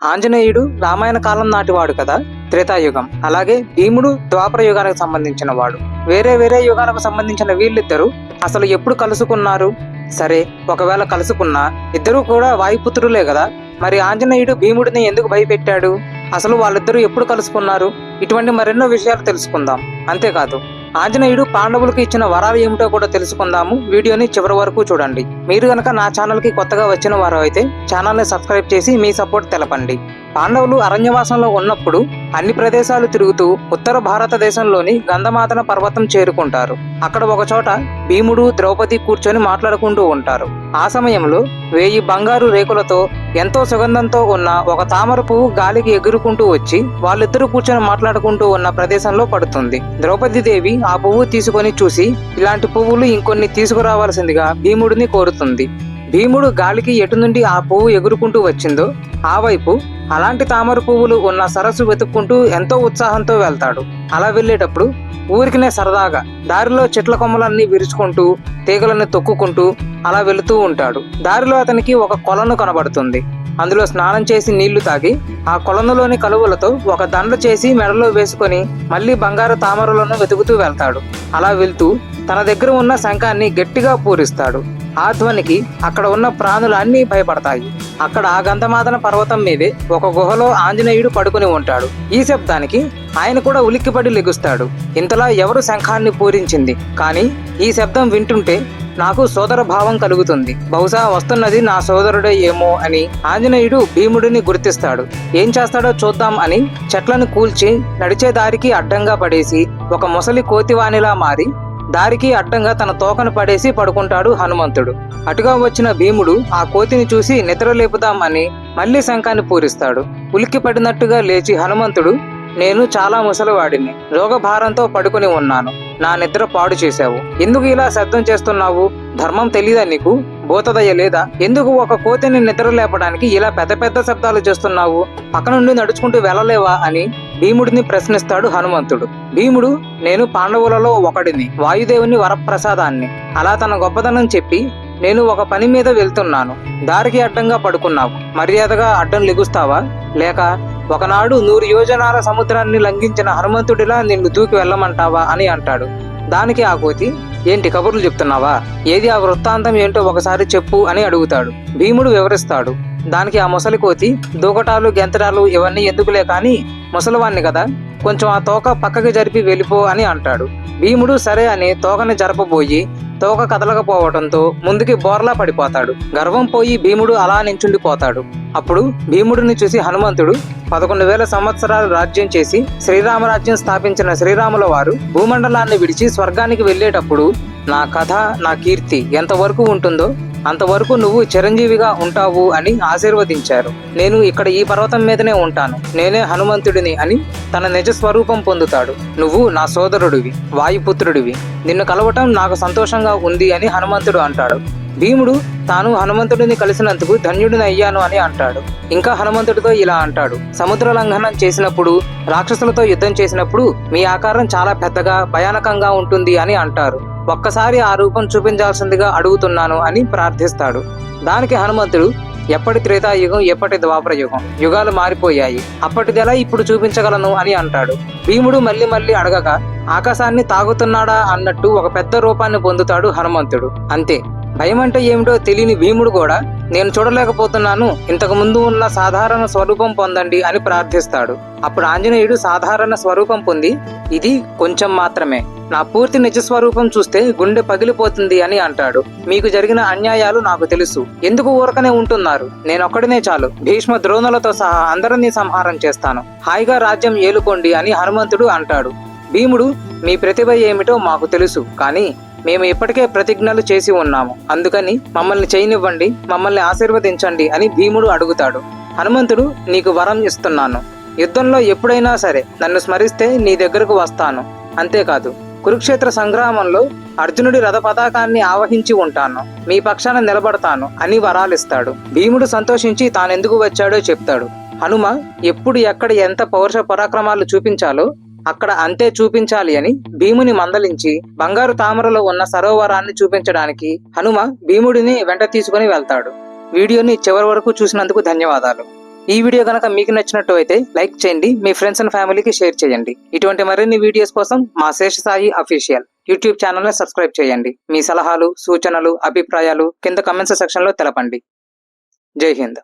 ఆంజనేయుడు రామాయణ కాలం నాటివాడు కదా, త్రేతాయుగం. అలాగే భీముడు ద్వాపర యుగానికి సంబంధించిన వాడు. వేరే వేరే యుగానికి సంబంధించిన వీళ్ళిద్దరూ అసలు ఎప్పుడు కలుసుకున్నారు? సరే, ఒకవేళ కలుసుకున్నా ఇద్దరూ కూడా వాయుపుత్రులే కదా. మరి ఆంజనేయుడు భీముడిని ఎందుకు భయపెట్టాడు? అసలు వాళ్ళిద్దరూ ఎప్పుడు కలుసుకున్నారు? ఇటువంటి మరెన్నో విషయాలు తెలుసుకుందాం. అంతేకాదు, ఆంజనేయుడు పాండవులకు ఇచ్చిన వరాలు ఏమిటో కూడా తెలుసుకుందాము. వీడియోని చివరి వరకు చూడండి. మీరు గనక నా ఛానల్ కి కొత్తగా వచ్చిన వారు అయితే ఛానల్ ని సబ్స్క్రైబ్ చేసి మీ సపోర్ట్ తెలపండి. పాండవులు అరణ్యవాసంలో ఉన్నప్పుడు అన్ని ప్రదేశాలు తిరుగుతూ ఉత్తర భారతదేశంలోని గంధమాదన పర్వతం చేరుకుంటారు. అక్కడ ఒక చోట భీముడు, ద్రౌపది కూర్చొని మాట్లాడుకుంటూ ఉంటారు. ఆ సమయంలో 1000 బంగారు రేకులతో ఎంతో సుగంధంతో ఉన్న ఒక తామర పువ్వు గాలికి ఎగురుకుంటూ వచ్చి వాళ్ళిద్దరూ కూర్చొని మాట్లాడుకుంటూ ఉన్న ప్రదేశంలో పడుతుంది. ద్రౌపది దేవి ఆ పువ్వు తీసుకొని చూసి ఇలాంటి పువ్వులు ఇంకొన్ని తీసుకురావాల్సిందిగా భీముడిని కోరుతుంది. భీముడు గాలికి ఎటు నుండి ఆ పువ్వు ఎగురుకుంటూ వచ్చిందో ఆ వైపు అలాంటి తామర పువ్వులు ఉన్న సరస్సు వెతుక్కుంటూ ఎంతో ఉత్సాహంతో వెళ్తాడు. అలా వెళ్ళేటప్పుడు ఊరికినే సరదాగా దారిలో చెట్ల కొమ్మలన్నీ విరుచుకుంటూ తీగలను తొక్కుకుంటూ అలా వెళుతూ ఉంటాడు. దారిలో అతనికి ఒక కొలను కనబడుతుంది. అందులో స్నానం చేసి నీళ్లు తాగి ఆ కొలనులోని కలువలతో ఒక దండ చేసి మెడలో వేసుకొని మళ్ళీ బంగారు తామరలను వెతుకుతూ వెళ్తాడు. అలా వెళ్తూ తన దగ్గర ఉన్న శంఖాన్ని గట్టిగా పూరిస్తాడు. ఆ ధ్వనికి అక్కడ ఉన్న ప్రాణులు అన్నీ భయపడతాయి. అక్కడ ఆ గంధమాదన పర్వతం మీదే ఒక గుహలో ఆంజనేయుడు పడుకుని ఉంటాడు. ఈ శబ్దానికి ఆయన కూడా ఉలిక్కిపడి లెగుస్తాడు. ఇంతలా ఎవరు శంఖాన్ని పూరించింది? కానీ ఈ శబ్దం వింటుంటే నాకు సోదర భావం కలుగుతుంది. బహుశా వస్తున్నది నా సోదరుడే ఏమో అని ఆంజనేయుడు భీముడిని గుర్తిస్తాడు. ఏం చేస్తాడో చూద్దాం అని చెట్లను కూల్చి నడిచే దారికి అడ్డంగా పడేసి ఒక ముసలి కోతివానిలా మారి దారికి అడ్డంగా తన తోకను పడేసి పడుకుంటాడు హనుమంతుడు. అటుగా వచ్చిన భీముడు ఆ కోతిని చూసి నిద్ర లేపుదాం అని మళ్లీ శంఖాన్ని పూరిస్తాడు. ఉలిక్కి పడినట్టుగా లేచి హనుమంతుడు, నేను చాలా ముసలివాడిని, రోగభారంతో పడుకుని ఉన్నాను, నా నిద్ర పాడు చేశావు, ఎందుకు ఇలా శబ్దం చేస్తున్నావు? ధర్మం తెలీదా నీకు? భూతదయ లేదా? ఎందుకు ఒక కోతిని నిద్ర లేపడానికి ఇలా పెద్ద పెద్ద శబ్దాలు చేస్తున్నావు? పక్క నుండి నడుచుకుంటూ వెళ్ళలేవా అని భీముడిని ప్రశ్నిస్తాడు హనుమంతుడు. భీముడు, నేను పాండవులలో ఒకడిని, వాయుదేవుని వరప్రసాదాన్ని. అలా తన గొప్పదనం చెప్పి, నేను ఒక పని మీద వెళ్తున్నాను, దారికి అడ్డంగా పడుకున్నావు, మర్యాదగా అడ్డం లెగుస్తావా? లేక ఒకనాడు 100 యోజనాల సముద్రాన్ని లంఘించిన హనుమంతుడిలా నిన్ను దూకి వెళ్ళమంటావా అని అంటాడు. దానికి ఆ కోతి, ఏంటి కబుర్లు చెప్తున్నావా? ఏది ఆ వృత్తాంతం ఏంటో ఒకసారి చెప్పు అని అడుగుతాడు. భీముడు వివరిస్తాడు. దానికి ఆ ముసలి కోతి, దూకటాలు గెంతటాలు ఇవన్నీ ఎందుకులే కానీ ముసలివాణ్ణి కదా, కొంచెం ఆ తోక పక్కకి జరిపి వెళ్ళిపో అని అంటాడు. భీముడు సరే అని తోకని జరపబోయి తోక కదలకపోవడంతో ముందుకి బోర్లా పడిపోతాడు. గర్వం పోయి భీముడు అలా నించుండిపోతాడు. అప్పుడు భీముడిని చూసి హనుమంతుడు 11,000 సంవత్సరాలు రాజ్యం చేసి శ్రీరామరాజ్యం స్థాపించిన శ్రీరాముల వారు భూమండలాన్ని విడిచి స్వర్గానికి వెళ్ళేటప్పుడు నా కథ, నా కీర్తి ఎంతవరకు ఉంటుందో అంతవరకు నువ్వు చిరంజీవిగా ఉంటావు అని ఆశీర్వదించారు. నేను ఇక్కడ ఈ పర్వతం మీదనే ఉంటాను, నేనే హనుమంతుడిని అని తన నిజ స్వరూపం పొందుతాడు. నువ్వు నా సోదరుడివి, వాయుపుత్రుడివి, నిన్ను కలవటం నాకు సంతోషంగా ఉంది అని హనుమంతుడు అంటాడు. భీముడు తాను హనుమంతుడిని కలిసినందుకు ధన్యుడిని అయ్యాను అని అంటాడు. ఇంకా హనుమంతుడితో ఇలా అంటాడు, సముద్ర లంఘనం చేసినప్పుడు, రాక్షసులతో యుద్ధం చేసినప్పుడు మీ ఆకారం చాలా పెద్దగా భయానకంగా ఉంటుంది అని అంటారు. ఒక్కసారి ఆ రూపం చూపించాల్సిందిగా అడుగుతున్నాను అని ప్రార్థిస్తాడు. దానికి హనుమంతుడు, ఎప్పటి త్రేతాయుగం, ఎప్పటి ద్వాపర యుగం, యుగాలు మారిపోయాయి, అప్పటిదెలా ఇప్పుడు చూపించగలను అని అంటాడు. భీముడు మళ్ళీ మళ్ళీ అడగగా ఆకాశాన్ని తాగుతున్నాడా అన్నట్టు ఒక పెద్ద రూపాన్ని పొందుతాడు హనుమంతుడు. అంతే. భయం అంటే ఏమిటో తెలియని భీముడు కూడా, నేను చూడలేకపోతున్నాను, ఇంతకు ముందు ఉన్న సాధారణ స్వరూపం పొందండి అని ప్రార్థిస్తాడు. అప్పుడు ఆంజనేయుడు సాధారణ స్వరూపం పొంది, ఇది కొంచెం మాత్రమే, నా పూర్తి నిజ స్వరూపం చూస్తే గుండె పగిలిపోతుంది అని అంటాడు. మీకు జరిగిన అన్యాయాలు నాకు తెలుసు, ఎందుకు ఊరకనే ఉంటున్నారు? నేనొక్కడినే చాలు, భీష్మ ద్రోణులతో సహా అందరినీ సంహారం చేస్తాను, హాయిగా రాజ్యం ఏలుకోండి అని హనుమంతుడు అంటాడు. భీముడు, మీ ప్రతిభ ఏమిటో మాకు తెలుసు, కానీ మేము ఇప్పటికే ప్రతిజ్ఞలు చేసి ఉన్నాము, అందుకని మమ్మల్ని చేయనివ్వండి, మమ్మల్ని ఆశీర్వదించండి అని భీముడు అడుగుతాడు. హనుమంతుడు, నీకు వరం ఇస్తున్నాను, యుద్ధంలో ఎప్పుడైనా సరే నన్ను స్మరిస్తే నీ దగ్గరకు వస్తాను, అంతేకాదు కురుక్షేత్ర సంగ్రామంలో అర్జునుడి రథ పతాకాన్ని ఆవహించి ఉంటాను, మీ పక్షాన నిలబడతాను అని వరాలిస్తాడు. భీముడు సంతోషించి తానెందుకు వచ్చాడో చెప్తాడు. హనుమ ఎప్పుడు ఎక్కడ ఎంత పౌరుష పరాక్రమాలు చూపించాలో అక్కడ అంతే చూపించాలి అని భీముని మందలించి బంగారు తామరలో ఉన్న సరోవరాన్ని చూపించడానికి హనుమ భీముడిని వెంట తీసుకుని వెళ్తాడు. వీడియోని చివరి వరకు చూసినందుకు ధన్యవాదాలు. ఈ వీడియో కనుక మీకు నచ్చినట్టు అయితే లైక్ చేయండి, మీ ఫ్రెండ్స్ అండ్ ఫ్యామిలీకి షేర్ చేయండి. ఇటువంటి మరిన్ని వీడియోస్ కోసం మా శేషసాయి అఫీషియల్ యూట్యూబ్ ఛానల్ని సబ్స్క్రైబ్ చేయండి. మీ సలహాలు, సూచనలు, అభిప్రాయాలు కింద కమెంట్స్ సెక్షన్లో తెలపండి. జై హింద్.